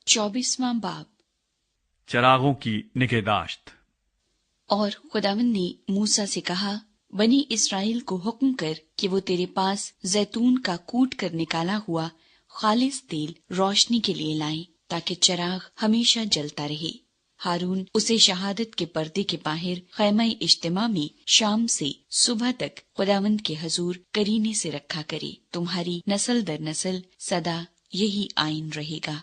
24واں باب۔ چراغوں کی نگہداشت۔ اور خداوند نے موسیٰ سے کہا، بنی اسرائیل کو حکم کر کہ وہ تیرے پاس زیتون کا کوٹ کر نکالا ہوا خالص تیل روشنی کے لیے لائیں، تاکہ چراغ ہمیشہ جلتا رہے۔ ہارون اسے شہادت کے پردے کے باہر خیمہ اجتماع میں شام سے صبح تک خداوند کے حضور کرینے سے رکھا کرے۔ تمہاری نسل در نسل سدا یہی آئین رہے گا۔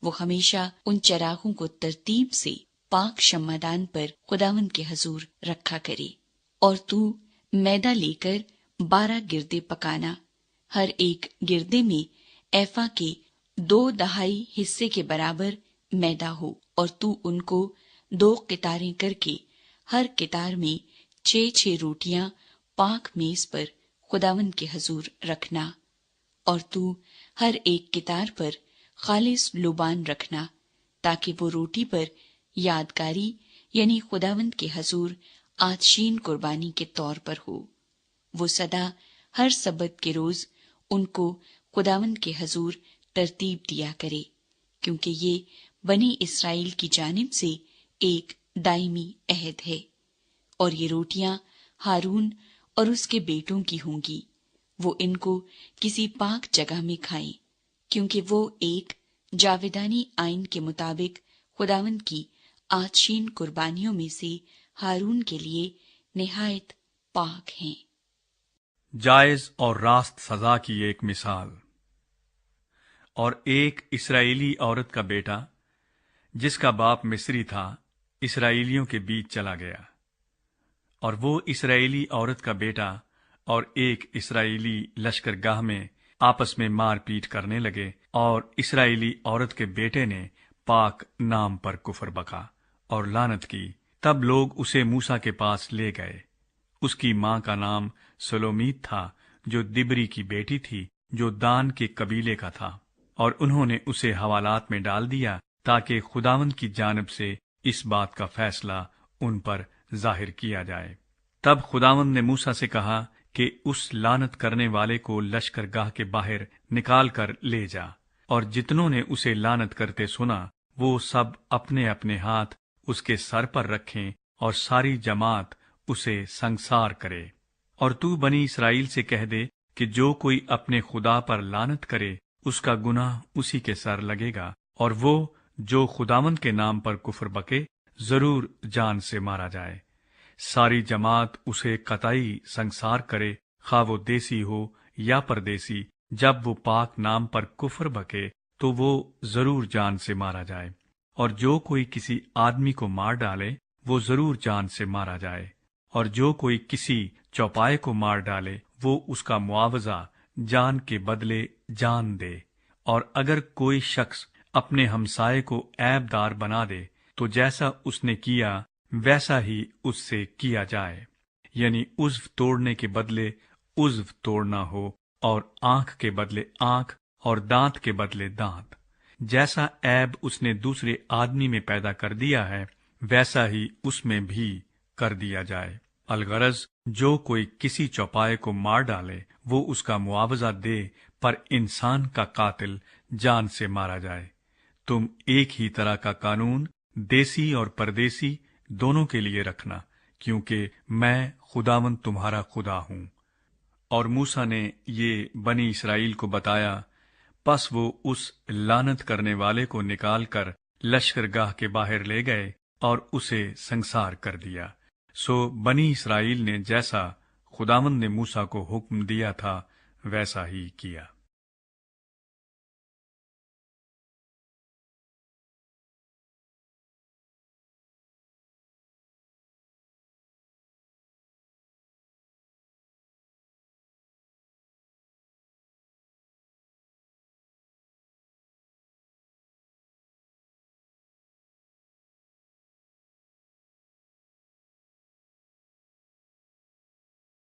وہ ہمیشہ ان چراغوں کو ترتیب سے پاک شمعدان پر خداوند کے حضور رکھا کرے۔ اور تو میدہ لے کر 12 گردے پکانا، ہر ایک گردے میں ایفا کے 2/2 حصے کے برابر میدہ ہو، اور تو ان کو 2 قطاریں کر کے ہر قطار میں 6 روٹیاں پاک میز پر خداوند کے حضور رکھنا۔ اور تو ہر ایک قطار پر خالص لوبان رکھنا، تاکہ وہ روٹی پر یادگاری یعنی خداوند کے حضور آتشین قربانی کے طور پر ہو۔ وہ سدا ہر سبت کے روز ان کو خداوند کے حضور ترتیب دیا کرے، کیونکہ یہ بنی اسرائیل کی جانب سے ایک دائمی عہد ہے۔ اور یہ روٹیاں ہارون اور اس کے بیٹوں کی ہوں گی، وہ ان کو کسی پاک جگہ میں کھائیں، کیونکہ وہ ایک جاویدانی آئین کے مطابق خداوند کی آتشین قربانیوں میں سے ہارون کے لیے نہایت پاک ہیں۔ جائز اور راست سزا کی ایک مثال۔ اور ایک اسرائیلی عورت کا بیٹا جس کا باپ مصری تھا اسرائیلیوں کے بیچ چلا گیا، اور وہ اسرائیلی عورت کا بیٹا اور ایک اسرائیلی لشکر گاہ میں آپس میں مار پیٹ کرنے لگے، اور اسرائیلی عورت کے بیٹے نے پاک نام پر کفر بکا اور لعنت کی۔ تب لوگ اسے موسیٰ کے پاس لے گئے۔ اس کی ماں کا نام سلومیت تھا، جو دبری کی بیٹی تھی، جو دان کے قبیلے کا تھا، اور انہوں نے اسے حوالات میں ڈال دیا تاکہ خداوند کی جانب سے اس بات کا فیصلہ ان پر ظاہر کیا جائے۔ تب خداوند نے موسیٰ سے کہا کہ اس لعنت کرنے والے کو لشکر گاہ کے باہر نکال کر لے جا، اور جتنوں نے اسے لعنت کرتے سنا وہ سب اپنے اپنے ہاتھ اس کے سر پر رکھیں، اور ساری جماعت اسے سنگسار کرے۔ اور تو بنی اسرائیل سے کہہ دے کہ جو کوئی اپنے خدا پر لعنت کرے اس کا گناہ اسی کے سر لگے گا، اور وہ جو خداوند کے نام پر کفر بکے ضرور جان سے مارا جائے۔ ساری جماعت اسے قطعی سنگسار کرے، خواہ وہ دیسی ہو یا پردیسی۔ جب وہ پاک نام پر کفر بکے تو وہ ضرور جان سے مارا جائے، اور جو کوئی کسی آدمی کو مار ڈالے وہ ضرور جان سے مارا جائے، اور جو کوئی کسی چوپائے کو مار ڈالے وہ اس کا معاوضہ جان کے بدلے جان دے۔ اور اگر کوئی شخص اپنے ہمسائے کو عیب دار بنا دے تو جیسا اس نے کیا ویسا ہی اس سے کیا جائے، یعنی عضو توڑنے کے بدلے عضو توڑنا ہو، اور آنکھ کے بدلے آنکھ، اور دانت کے بدلے دانت۔ جیسا عیب اس نے دوسرے آدمی میں پیدا کر دیا ہے ویسا ہی اس میں بھی کر دیا جائے۔ الغرض جو کوئی کسی چوپائے کو مار ڈالے وہ اس کا معاوضہ دے، پر انسان کا قاتل جان سے مارا جائے۔ تم ایک ہی طرح کا قانون دیسی اور پردیسی دونوں کے لیے رکھنا، کیونکہ میں خداوند تمہارا خدا ہوں۔ اور موسیٰ نے یہ بنی اسرائیل کو بتایا، پس وہ اس لعنت کرنے والے کو نکال کر لشکر گاہ کے باہر لے گئے اور اسے سنگسار کر دیا۔ سو بنی اسرائیل نے جیسا خداوند نے موسیٰ کو حکم دیا تھا ویسا ہی کیا۔